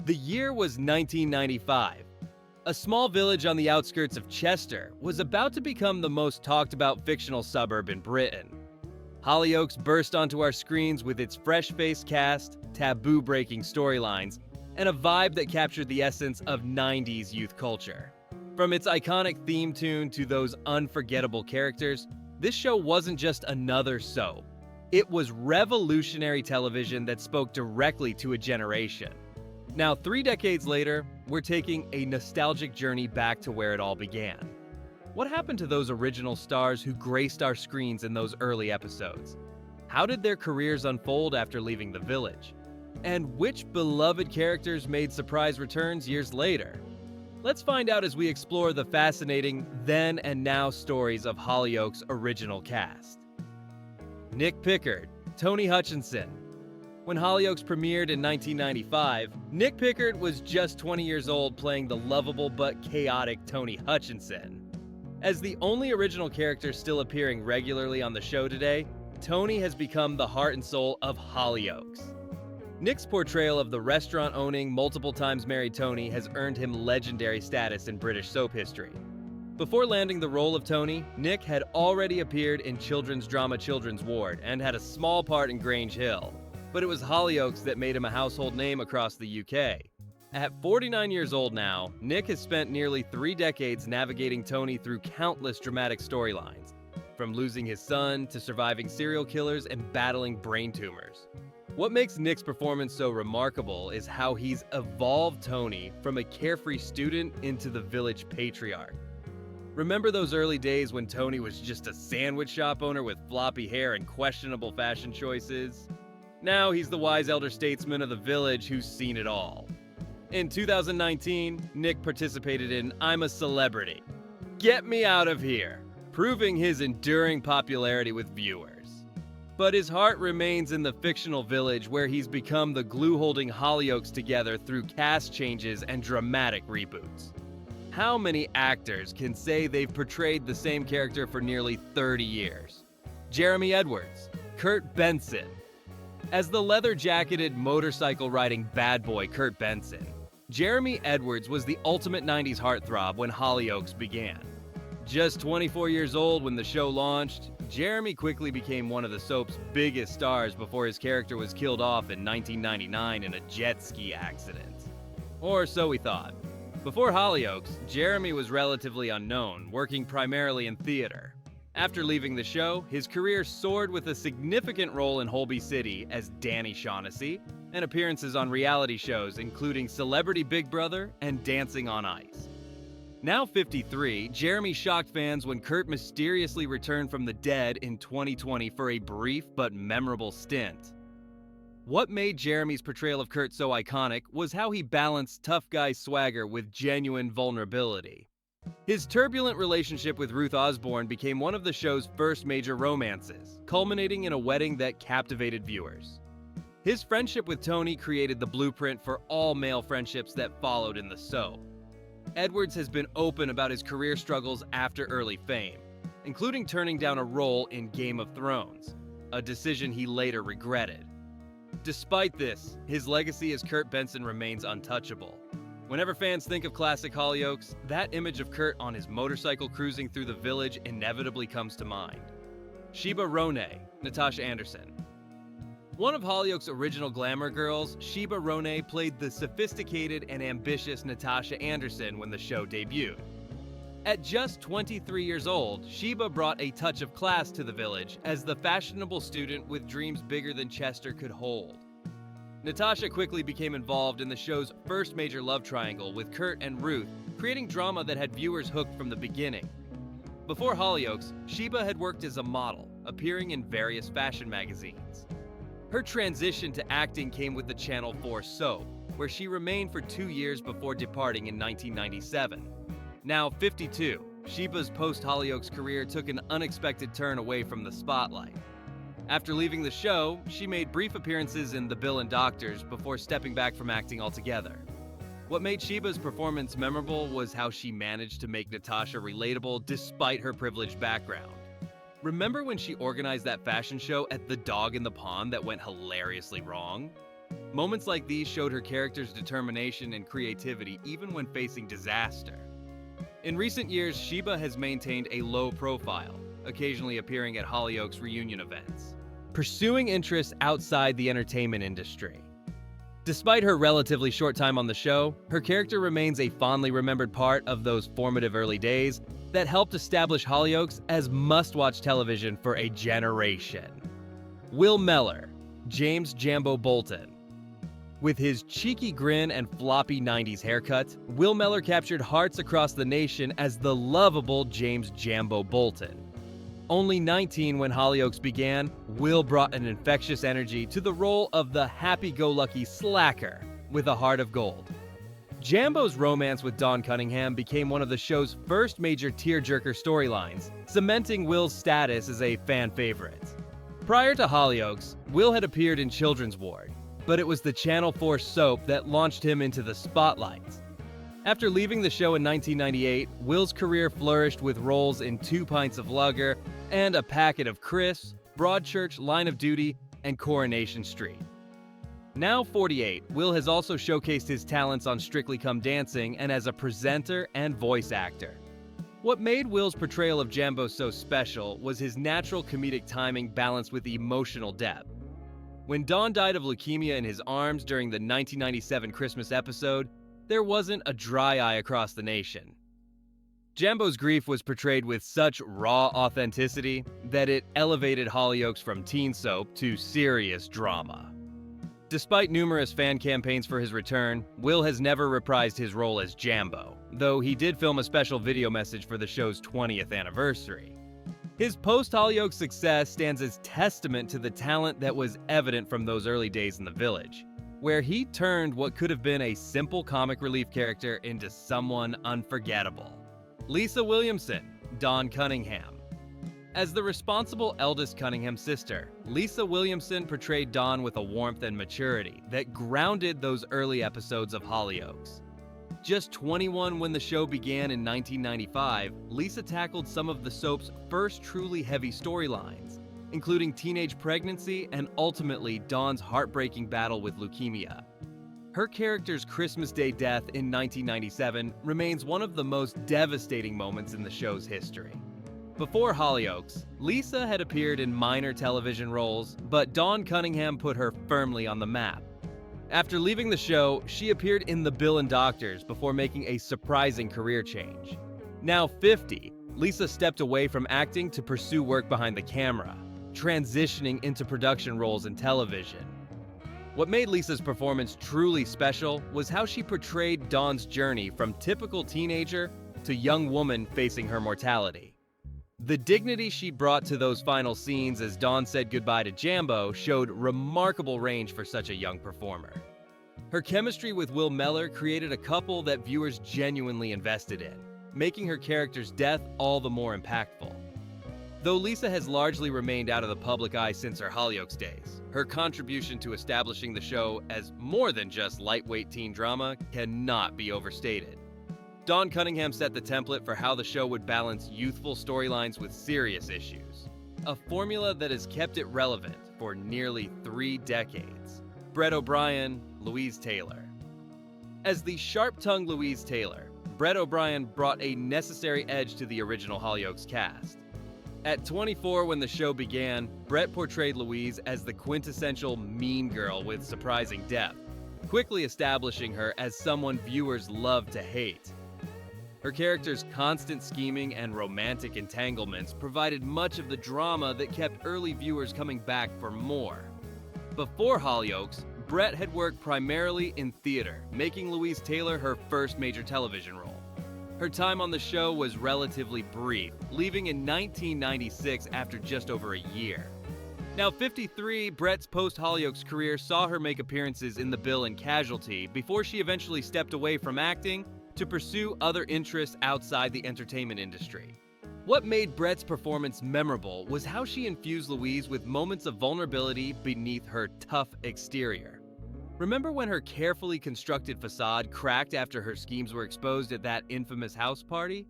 The year was 1995. A small village on the outskirts of Chester was about to become the most talked about fictional suburb in Britain. Hollyoaks burst onto our screens with its fresh-faced cast, taboo-breaking storylines, and a vibe that captured the essence of 90s youth culture. From its iconic theme tune to those unforgettable characters, this show wasn't just another soap. It was revolutionary television that spoke directly to a generation. Now, 3 decades later, we're taking a nostalgic journey back to where it all began. What happened to those original stars who graced our screens in those early episodes? How did their careers unfold after leaving the village? And which beloved characters made surprise returns years later? Let's find out as we explore the fascinating then and now stories of Hollyoaks' original cast. Nick Pickard, Tony Hutchinson. When Hollyoaks premiered in 1995, Nick Pickard was just 20 years old playing the lovable but chaotic Tony Hutchinson. As the only original character still appearing regularly on the show today, Tony has become the heart and soul of Hollyoaks. Nick's portrayal of the restaurant-owning, multiple times married Tony has earned him legendary status in British soap history. Before landing the role of Tony, Nick had already appeared in children's drama Children's Ward and had a small part in Grange Hill. But it was Hollyoaks that made him a household name across the UK. At 49 years old now, Nick has spent nearly 3 decades navigating Tony through countless dramatic storylines, from losing his son to surviving serial killers and battling brain tumors. What makes Nick's performance so remarkable is how he's evolved Tony from a carefree student into the village patriarch. Remember those early days when Tony was just a sandwich shop owner with floppy hair and questionable fashion choices? Now he's the wise elder statesman of the village who's seen it all. In 2019, Nick participated in I'm a Celebrity. Get me out of here, proving his enduring popularity with viewers. But his heart remains in the fictional village where he's become the glue holding Hollyoaks together through cast changes and dramatic reboots. How many actors can say they've portrayed the same character for nearly 30 years? Jeremy Edwards, Kurt Benson. As the leather-jacketed, motorcycle-riding bad boy Kurt Benson, Jeremy Edwards was the ultimate 90s heartthrob when Hollyoaks began. Just 24 years old when the show launched, Jeremy quickly became one of the soap's biggest stars before his character was killed off in 1999 in a jet ski accident. Or so we thought. Before Hollyoaks, Jeremy was relatively unknown, working primarily in theater. After leaving the show, his career soared with a significant role in Holby City as Danny Shaughnessy, and appearances on reality shows including Celebrity Big Brother and Dancing on Ice. Now 53, Jeremy shocked fans when Kurt mysteriously returned from the dead in 2020 for a brief but memorable stint. What made Jeremy's portrayal of Kurt so iconic was how he balanced tough guy swagger with genuine vulnerability. His turbulent relationship with Ruth Osborne became one of the show's first major romances, culminating in a wedding that captivated viewers. His friendship with Tony created the blueprint for all male friendships that followed in the soap. Edwards has been open about his career struggles after early fame, including turning down a role in Game of Thrones, a decision he later regretted. Despite this, his legacy as Kurt Benson remains untouchable. Whenever fans think of classic Hollyoaks, that image of Kurt on his motorcycle cruising through the village inevitably comes to mind. Shebah Ronay, Natasha Anderson. One of Hollyoaks' original glamour girls, Shebah Ronay played the sophisticated and ambitious Natasha Anderson when the show debuted. At just 23 years old, Shebah brought a touch of class to the village as the fashionable student with dreams bigger than Chester could hold. Natasha quickly became involved in the show's first major love triangle with Kurt and Ruth, creating drama that had viewers hooked from the beginning. Before Hollyoaks, Shebah had worked as a model, appearing in various fashion magazines. Her transition to acting came with the Channel 4 soap, where she remained for 2 years before departing in 1997. Now 52, Shebah's post-Hollyoaks career took an unexpected turn away from the spotlight. After leaving the show, she made brief appearances in The Bill and Doctors before stepping back from acting altogether. What made Shebah's performance memorable was how she managed to make Natasha relatable despite her privileged background. Remember when she organized that fashion show at the Dog in the Pond that went hilariously wrong? Moments like these showed her character's determination and creativity even when facing disaster. In recent years, Shebah has maintained a low profile, occasionally appearing at Hollyoaks reunion events, pursuing interests outside the entertainment industry. Despite her relatively short time on the show, her character remains a fondly remembered part of those formative early days that helped establish Hollyoaks as must-watch television for a generation. Will Mellor, James Jambo Bolton. With his cheeky grin and floppy 90s haircut, Will Mellor captured hearts across the nation as the lovable James Jambo Bolton. Only 19 when Hollyoaks began, Will brought an infectious energy to the role of the happy-go-lucky slacker with a heart of gold. Jambo's romance with Dawn Cunningham became one of the show's first major tearjerker storylines, cementing Will's status as a fan favorite. Prior to Hollyoaks, Will had appeared in Children's Ward, but it was the Channel 4 soap that launched him into the spotlight. After leaving the show in 1998, Will's career flourished with roles in 2 Pints of Lager and A Packet of Crisps, Broadchurch, Line of Duty, and Coronation Street. Now 48, Will has also showcased his talents on Strictly Come Dancing and as a presenter and voice actor. What made Will's portrayal of Jambo so special was his natural comedic timing balanced with emotional depth. When Dawn died of leukemia in his arms during the 1997 Christmas episode, there wasn't a dry eye across the nation. Jambo's grief was portrayed with such raw authenticity that it elevated Hollyoaks from teen soap to serious drama. Despite numerous fan campaigns for his return, Will has never reprised his role as Jambo, though he did film a special video message for the show's 20th anniversary. His post-Hollyoaks success stands as testament to the talent that was evident from those early days in the village, where he turned what could have been a simple comic relief character into someone unforgettable. Lisa Williamson, Dawn Cunningham. As the responsible eldest Cunningham sister, Lisa Williamson portrayed Dawn with a warmth and maturity that grounded those early episodes of Hollyoaks. Just 21 when the show began in 1995, Lisa tackled some of the soap's first truly heavy storylines, including teenage pregnancy and ultimately Dawn's heartbreaking battle with leukemia. Her character's Christmas Day death in 1997 remains one of the most devastating moments in the show's history. Before Hollyoaks, Lisa had appeared in minor television roles, but Dawn Cunningham put her firmly on the map. After leaving the show, she appeared in The Bill and Doctors before making a surprising career change. Now 50, Lisa stepped away from acting to pursue work behind the camera, transitioning into production roles in television. What made Lisa's performance truly special was how she portrayed Dawn's journey from typical teenager to young woman facing her mortality. The dignity she brought to those final scenes as Dawn said goodbye to Jambo showed remarkable range for such a young performer. Her chemistry with Will Mellor created a couple that viewers genuinely invested in, making her character's death all the more impactful. Though Lisa has largely remained out of the public eye since her Hollyoaks days, her contribution to establishing the show as more than just lightweight teen drama cannot be overstated. Dawn Cunningham set the template for how the show would balance youthful storylines with serious issues, a formula that has kept it relevant for nearly 3 decades. Brett O'Brien, Louise Taylor. As the sharp-tongued Louise Taylor, Brett O'Brien brought a necessary edge to the original Hollyoaks cast. At 24 when the show began, Brett portrayed Louise as the quintessential mean girl with surprising depth, quickly establishing her as someone viewers love to hate. Her character's constant scheming and romantic entanglements provided much of the drama that kept early viewers coming back for more. Before Hollyoaks, Brett had worked primarily in theater, making Louise Taylor her first major television role. Her time on the show was relatively brief, leaving in 1996 after just over a year. Now 53, Brett's post-Hollyoaks career saw her make appearances in The Bill and Casualty before she eventually stepped away from acting to pursue other interests outside the entertainment industry. What made Brett's performance memorable was how she infused Louise with moments of vulnerability beneath her tough exterior. Remember when her carefully constructed facade cracked after her schemes were exposed at that infamous house party?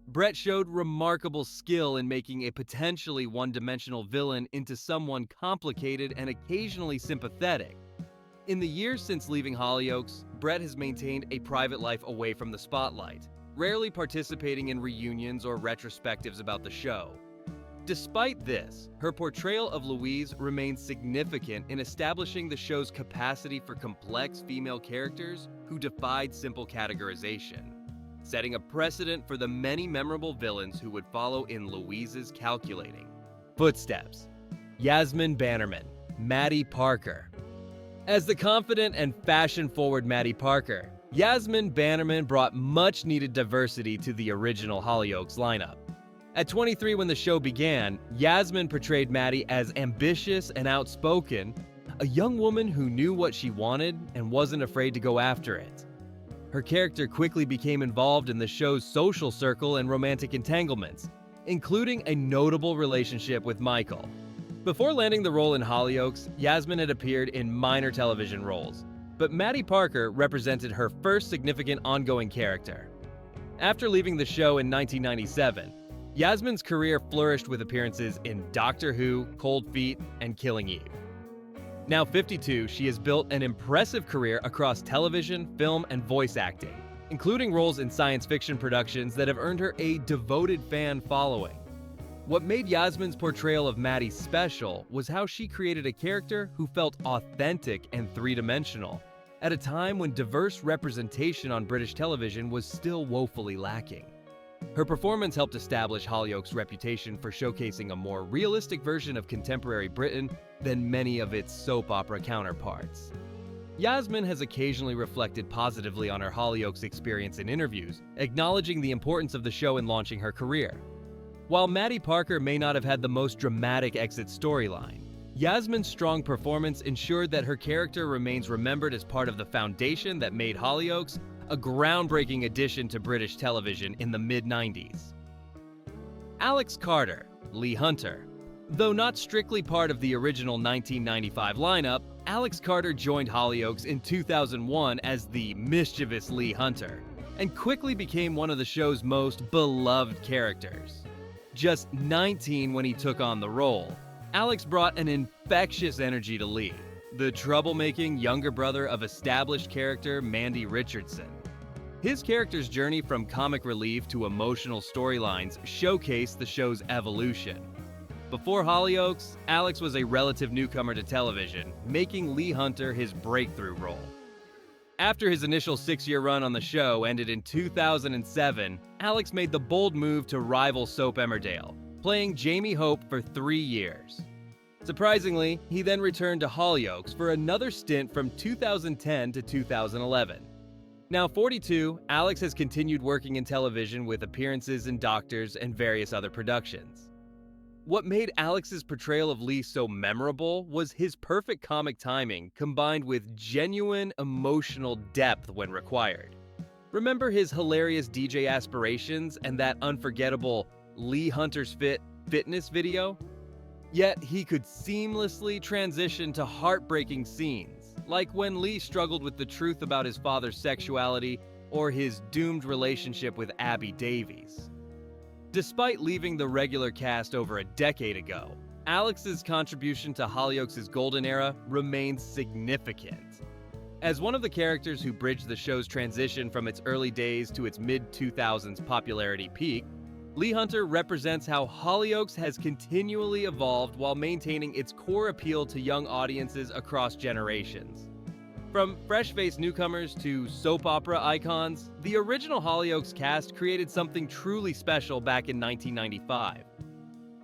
Brett showed remarkable skill in making a potentially one-dimensional villain into someone complicated and occasionally sympathetic. In the years since leaving Hollyoaks, Brett has maintained a private life away from the spotlight, rarely participating in reunions or retrospectives about the show. Despite this, her portrayal of Louise remains significant in establishing the show's capacity for complex female characters who defied simple categorization, setting a precedent for the many memorable villains who would follow in Louise's calculating footsteps. Yasmin Bannerman, Maddie Parker. As the confident and fashion-forward Maddie Parker, Yasmin Bannerman brought much-needed diversity to the original Hollyoaks lineup. At 23 when the show began, Yasmin portrayed Maddie as ambitious and outspoken, a young woman who knew what she wanted and wasn't afraid to go after it. Her character quickly became involved in the show's social circle and romantic entanglements, including a notable relationship with Michael. Before landing the role in Hollyoaks, Yasmin had appeared in minor television roles, but Maddie Parker represented her first significant ongoing character. After leaving the show in 1997, Yasmin's career flourished with appearances in Doctor Who, Cold Feet, and Killing Eve. Now 52, she has built an impressive career across television, film, and voice acting, including roles in science fiction productions that have earned her a devoted fan following. What made Yasmin's portrayal of Maddie special was how she created a character who felt authentic and three-dimensional, at a time when diverse representation on British television was still woefully lacking. Her performance helped establish Hollyoaks' reputation for showcasing a more realistic version of contemporary Britain than many of its soap opera counterparts. Yasmin has occasionally reflected positively on her Hollyoaks experience in interviews, acknowledging the importance of the show in launching her career. While Maddie Parker may not have had the most dramatic exit storyline, Yasmin's strong performance ensured that her character remains remembered as part of the foundation that made Hollyoaks a groundbreaking addition to British television in the mid-90s. Alex Carter, Lee Hunter. Though not strictly part of the original 1995 lineup, Alex Carter joined Hollyoaks in 2001 as the mischievous Lee Hunter, and quickly became one of the show's most beloved characters. Just 19 when he took on the role, Alex brought an infectious energy to Lee, the troublemaking younger brother of established character Mandy Richardson. His character's journey from comic relief to emotional storylines showcased the show's evolution. Before Hollyoaks, Alex was a relative newcomer to television, making Lee Hunter his breakthrough role. After his initial 6-year run on the show ended in 2007, Alex made the bold move to rival soap Emmerdale, playing Jamie Hope for 3 years. Surprisingly, he then returned to Hollyoaks for another stint from 2010 to 2011. Now 42, Alex has continued working in television with appearances in Doctors and various other productions. What made Alex's portrayal of Lee so memorable was his perfect comic timing combined with genuine emotional depth when required. Remember his hilarious DJ aspirations and that unforgettable Lee Hunter's fitness video? Yet he could seamlessly transition to heartbreaking scenes, like when Lee struggled with the truth about his father's sexuality or his doomed relationship with Abby Davies. Despite leaving the regular cast over a decade ago, Alex's contribution to Hollyoaks' golden era remains significant. As one of the characters who bridged the show's transition from its early days to its mid-2000s popularity peak, Lee Hunter represents how Hollyoaks has continually evolved while maintaining its core appeal to young audiences across generations. From fresh-faced newcomers to soap opera icons, the original Hollyoaks cast created something truly special back in 1995.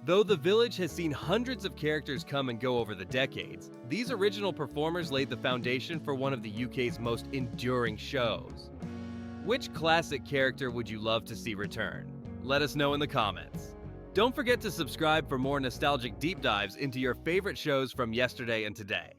Though the village has seen hundreds of characters come and go over the decades, these original performers laid the foundation for one of the UK's most enduring shows. Which classic character would you love to see return? Let us know in the comments. Don't forget to subscribe for more nostalgic deep dives into your favorite shows from yesterday and today.